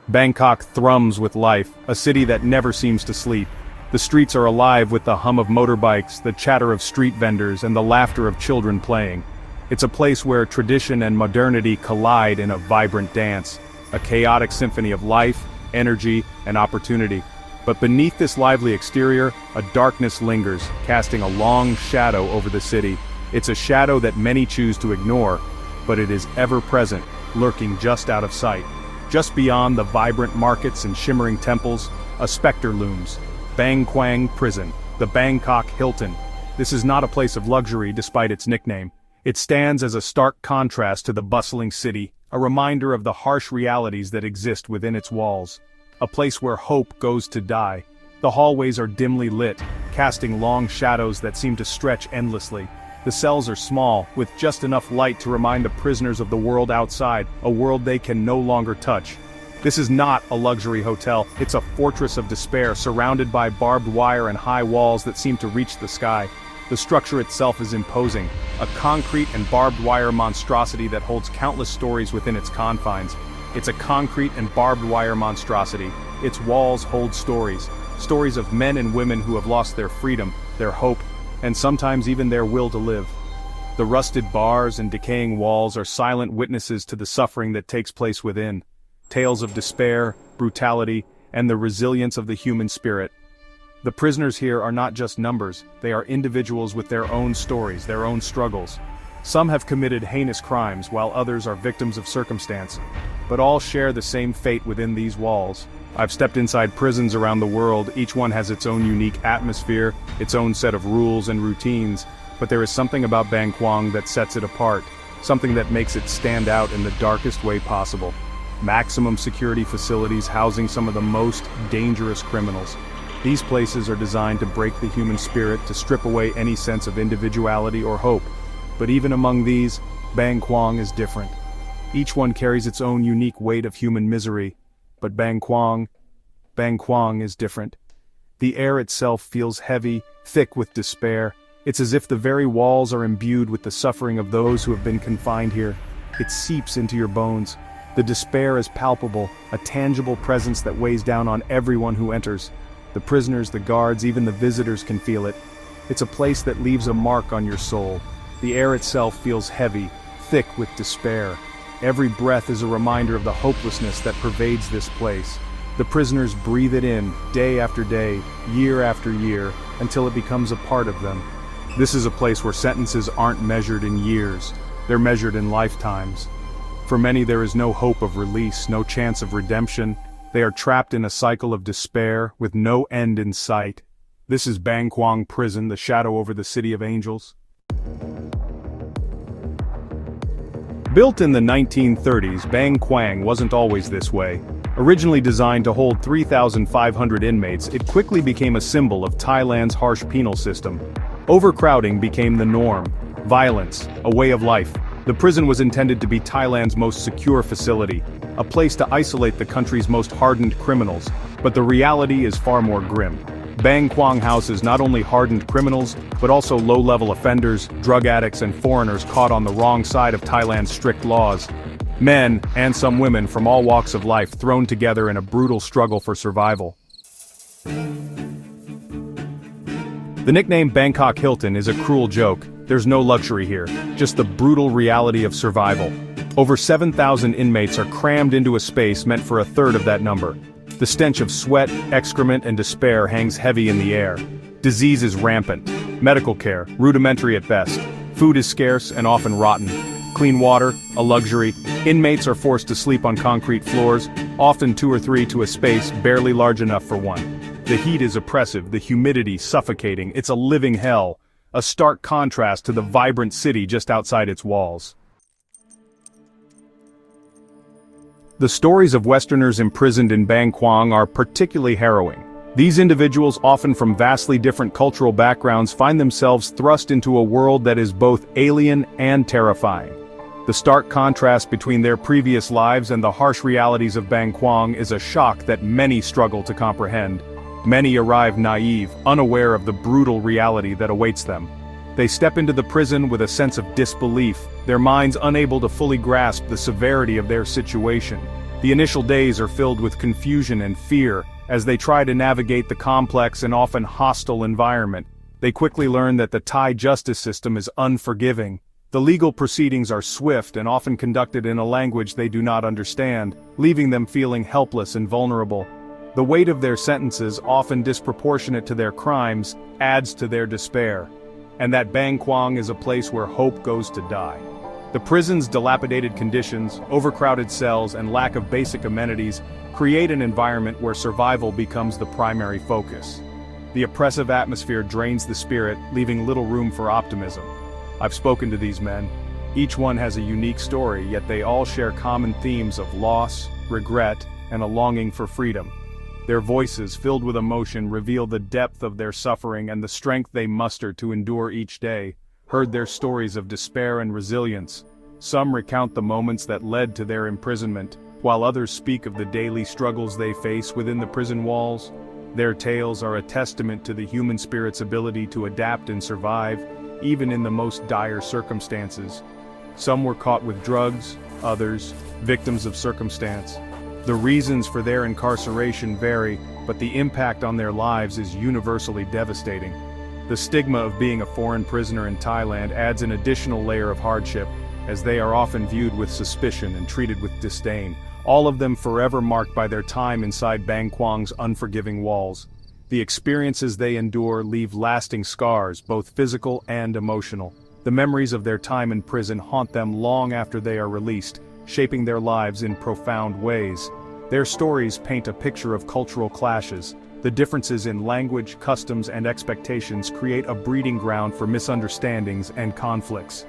Bangkok thrums with life, a city that never seems to sleep. The streets are alive with the hum of motorbikes, the chatter of street vendors, and the laughter of children playing. It's a place where tradition and modernity collide in a vibrant dance, a chaotic symphony of life, energy, and opportunity. But beneath this lively exterior, a darkness lingers, casting a long shadow over the city. It's a shadow that many choose to ignore, but it is ever present, lurking just out of sight. Just beyond the vibrant markets and shimmering temples, a specter looms. Bang Kwang Prison, the Bangkok Hilton. This is not a place of luxury despite its nickname. It stands as a stark contrast to the bustling city, a reminder of the harsh realities that exist within its walls. A place where hope goes to die. The hallways are dimly lit, casting long shadows that seem to stretch endlessly. The cells are small, with just enough light to remind the prisoners of the world outside, a world they can no longer touch. This is not a luxury hotel, it's a fortress of despair surrounded by barbed wire and high walls that seem to reach the sky. The structure itself is imposing, a concrete and barbed wire monstrosity that holds countless stories within its confines. It's a concrete and barbed wire monstrosity. Its walls hold stories. Stories of men and women who have lost their freedom, their hope, and sometimes even their will to live. The rusted bars and decaying walls are silent witnesses to the suffering that takes place within. Tales of despair, brutality, and the resilience of the human spirit. The prisoners here are not just numbers, they are individuals with their own stories, their own struggles. Some have committed heinous crimes, while others are victims of circumstance. But all share the same fate within these walls. I've stepped inside prisons around the world, each one has its own unique atmosphere, its own set of rules and routines, but there is something about Bang Kwang that sets it apart, something that makes it stand out in the darkest way possible. Maximum security facilities housing some of the most dangerous criminals. These places are designed to break the human spirit, to strip away any sense of individuality or hope. But even among these, Bang Kwang is different. Each one carries its own unique weight of human misery. But Bang Kwang is different. The air itself feels heavy, thick with despair. It's as if the very walls are imbued with the suffering of those who have been confined here. It seeps into your bones. The despair is palpable, a tangible presence that weighs down on everyone who enters. The prisoners, the guards, even the visitors can feel it. It's a place that leaves a mark on your soul. The air itself feels heavy, thick with despair. Every breath is a reminder of the hopelessness that pervades this place. The prisoners breathe it in, day after day, year after year, until it becomes a part of them. This is a place where sentences aren't measured in years, they're measured in lifetimes. For many there is no hope of release, no chance of redemption. They are trapped in a cycle of despair, with no end in sight. This is Bang Kwang Prison, the shadow over the City of Angels. Built in the 1930s, Bang Kwang wasn't always this way. Originally designed to hold 3,500 inmates, it quickly became a symbol of Thailand's harsh penal system. Overcrowding became the norm. Violence, a way of life. The prison was intended to be Thailand's most secure facility, a place to isolate the country's most hardened criminals. But the reality is far more grim. Bang Kwang houses not only hardened criminals, but also low-level offenders, drug addicts and foreigners caught on the wrong side of Thailand's strict laws. Men, and some women from all walks of life thrown together in a brutal struggle for survival. The nickname Bangkok Hilton is a cruel joke. There's no luxury here, just the brutal reality of survival. Over 7,000 inmates are crammed into a space meant for a third of that number. The stench of sweat, excrement, and despair hangs heavy in the air. Disease is rampant. Medical care, rudimentary at best. Food is scarce and often rotten. Clean water, a luxury. Inmates are forced to sleep on concrete floors, often 2 or 3 to a space barely large enough for one. The heat is oppressive, the humidity suffocating. It's a living hell, a stark contrast to the vibrant city just outside its walls. The stories of Westerners imprisoned in Bang Kwang are particularly harrowing. These individuals, often from vastly different cultural backgrounds, find themselves thrust into a world that is both alien and terrifying. The stark contrast between their previous lives and the harsh realities of Bang Kwang is a shock that many struggle to comprehend. Many arrive naive, unaware of the brutal reality that awaits them. They step into the prison with a sense of disbelief, their minds unable to fully grasp the severity of their situation. The initial days are filled with confusion and fear as they try to navigate the complex and often hostile environment. They quickly learn that the Thai justice system is unforgiving. The legal proceedings are swift and often conducted in a language they do not understand, leaving them feeling helpless and vulnerable. The weight of their sentences, often disproportionate to their crimes, adds to their despair. And that Bang Kwang is a place where hope goes to die. The prison's dilapidated conditions, overcrowded cells, and lack of basic amenities create an environment where survival becomes the primary focus. The oppressive atmosphere drains the spirit, leaving little room for optimism. I've spoken to these men. Each one has a unique story, yet they all share common themes of loss, regret, and a longing for freedom. Their voices, filled with emotion, reveal the depth of their suffering and the strength they muster to endure each day. Heard their stories of despair and resilience. Some recount the moments that led to their imprisonment, while others speak of the daily struggles they face within the prison walls. Their tales are a testament to the human spirit's ability to adapt and survive, even in the most dire circumstances. Some were caught with drugs, others, victims of circumstance. The reasons for their incarceration vary, but the impact on their lives is universally devastating. The stigma of being a foreign prisoner in Thailand adds an additional layer of hardship, as they are often viewed with suspicion and treated with disdain, all of them forever marked by their time inside Bang Kwang's unforgiving walls. The experiences they endure leave lasting scars, both physical and emotional. The memories of their time in prison haunt them long after they are released, shaping their lives in profound ways. Their stories paint a picture of cultural clashes. The differences in language, customs, and expectations create a breeding ground for misunderstandings and conflicts.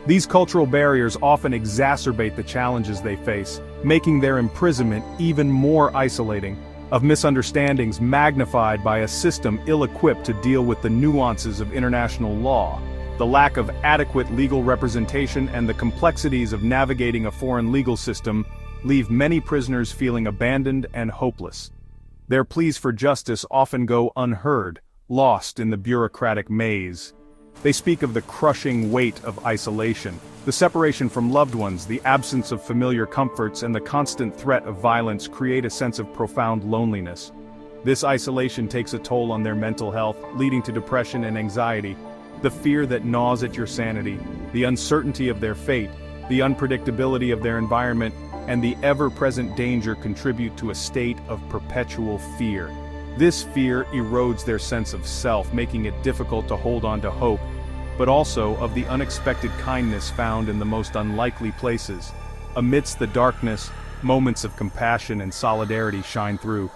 These cultural barriers often exacerbate the challenges they face, making their imprisonment even more isolating, of misunderstandings magnified by a system ill-equipped to deal with the nuances of international law. The lack of adequate legal representation and the complexities of navigating a foreign legal system leave many prisoners feeling abandoned and hopeless. Their pleas for justice often go unheard, lost in the bureaucratic maze. They speak of the crushing weight of isolation, the separation from loved ones, the absence of familiar comforts, and the constant threat of violence create a sense of profound loneliness. This isolation takes a toll on their mental health, leading to depression and anxiety. The fear that gnaws at your sanity, the uncertainty of their fate, the unpredictability of their environment, and the ever-present danger contribute to a state of perpetual fear. This fear erodes their sense of self, making it difficult to hold on to hope, but also of the unexpected kindness found in the most unlikely places. Amidst the darkness, moments of compassion and solidarity shine through.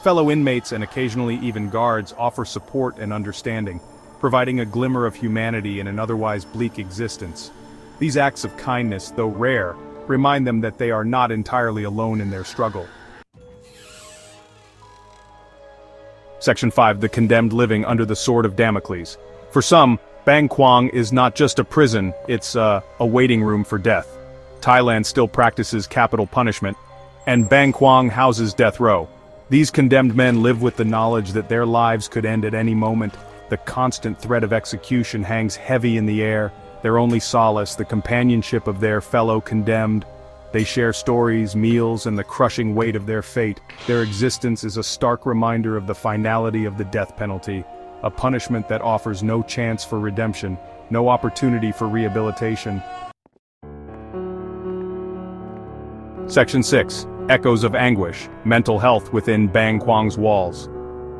Fellow inmates and occasionally even guards offer support and understanding, providing a glimmer of humanity in an otherwise bleak existence. These acts of kindness, though rare, remind them that they are not entirely alone in their struggle. Section 5. The condemned living under the sword of Damocles. For some, Bang Kwang is not just a prison, it's a waiting room for death. Thailand still practices capital punishment, and Bang Kwang houses death row. These condemned men live with the knowledge that their lives could end at any moment. The constant threat of execution hangs heavy in the air, their only solace the companionship of their fellow condemned. They share stories, meals, and the crushing weight of their fate. Their existence is a stark reminder of the finality of the death penalty, a punishment that offers no chance for redemption, no opportunity for rehabilitation. Section 6. Echoes of anguish, mental health within Bang Kwang's walls.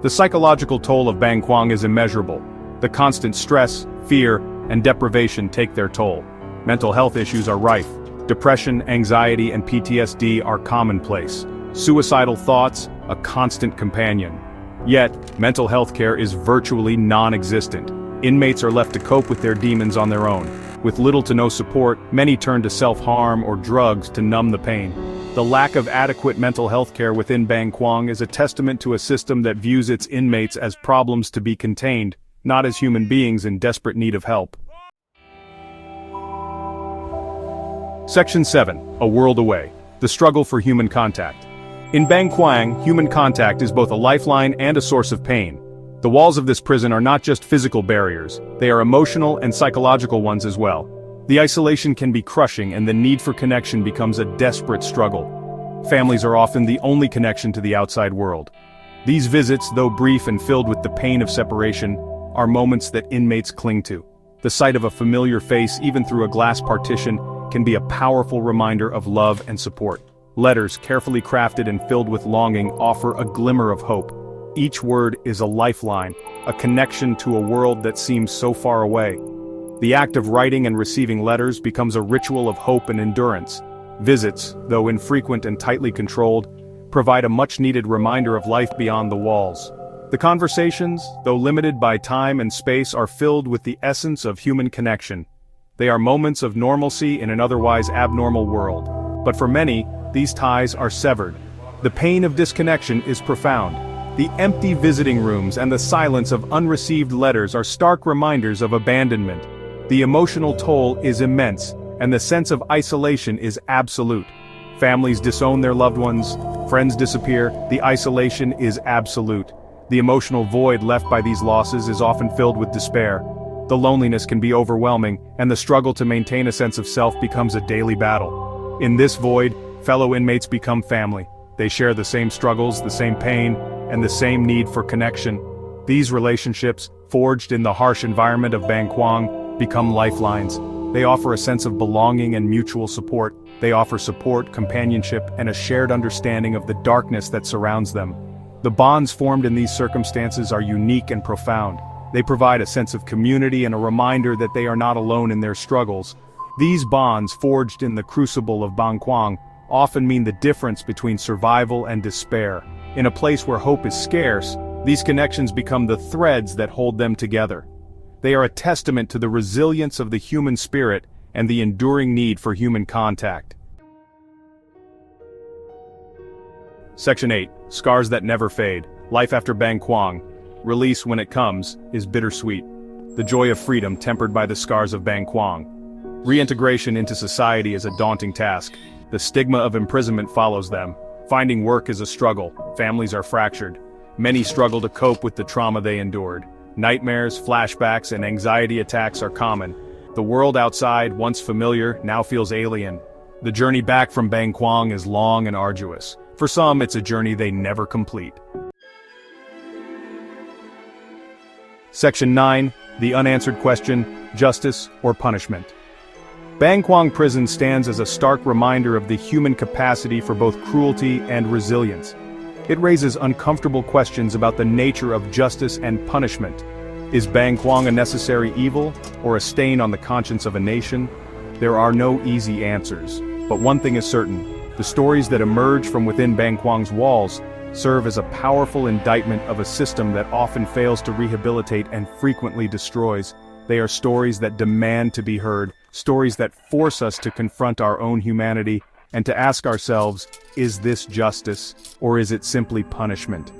The psychological toll of Bang Kwang is immeasurable. The constant stress, fear, and deprivation take their toll. Mental health issues are rife. Depression, anxiety, and PTSD are commonplace. Suicidal thoughts, a constant companion. Yet, mental health care is virtually non-existent. Inmates are left to cope with their demons on their own. With little to no support, many turn to self-harm or drugs to numb the pain. The lack of adequate mental health care within Bang Kwang is a testament to a system that views its inmates as problems to be contained, not as human beings in desperate need of help. Section 7. A World Away. The Struggle for Human Contact. In Bang Kwang, human contact is both a lifeline and a source of pain. The walls of this prison are not just physical barriers, they are emotional and psychological ones as well. The isolation can be crushing and the need for connection becomes a desperate struggle. Families are often the only connection to the outside world. These visits, though brief and filled with the pain of separation, are moments that inmates cling to. The sight of a familiar face, even through a glass partition, can be a powerful reminder of love and support. Letters, carefully crafted and filled with longing, offer a glimmer of hope. Each word is a lifeline, a connection to a world that seems so far away. The act of writing and receiving letters becomes a ritual of hope and endurance. Visits, though infrequent and tightly controlled, provide a much-needed reminder of life beyond the walls. The conversations, though limited by time and space, are filled with the essence of human connection. They are moments of normalcy in an otherwise abnormal world. But for many, these ties are severed. The pain of disconnection is profound. The empty visiting rooms and the silence of unreceived letters are stark reminders of abandonment. The emotional toll is immense, and the sense of isolation is absolute. Families disown their loved ones, friends disappear, the isolation is absolute. The emotional void left by these losses is often filled with despair. The loneliness can be overwhelming, and the struggle to maintain a sense of self becomes a daily battle. In this void, fellow inmates become family. They share the same struggles, the same pain, and the same need for connection. These relationships, forged in the harsh environment of Bang Kwang, become lifelines. They offer a sense of belonging and mutual support. They offer support, companionship, and a shared understanding of the darkness that surrounds them. The bonds formed in these circumstances are unique and profound. They provide a sense of community and a reminder that they are not alone in their struggles. These bonds, forged in the crucible of Bang Kwang, often mean the difference between survival and despair. In a place where hope is scarce, these connections become the threads that hold them together. They are a testament to the resilience of the human spirit and the enduring need for human contact. Section 8. Scars that never fade. Life after Bang Kwang. Release, when it comes, is bittersweet. The joy of freedom tempered by the scars of Bang Kwang. Reintegration into society is a daunting task. The stigma of imprisonment follows them. Finding work is a struggle. Families are fractured. Many struggle to cope with the trauma they endured. Nightmares, flashbacks, and anxiety attacks are common. The world outside, once familiar, now feels alien. The journey back from Bang Kwang is long and arduous. For some, it's a journey they never complete. Section 9. The unanswered question, justice or punishment. Bang Kwang Prison stands as a stark reminder of the human capacity for both cruelty and resilience. It raises uncomfortable questions about the nature of justice and punishment. Is Bang Kwang a necessary evil, or a stain on the conscience of a nation? There are no easy answers, but one thing is certain. The stories that emerge from within Bang Kwang's walls serve as a powerful indictment of a system that often fails to rehabilitate and frequently destroys. They are stories that demand to be heard, stories that force us to confront our own humanity and to ask ourselves, is this justice, or is it simply punishment?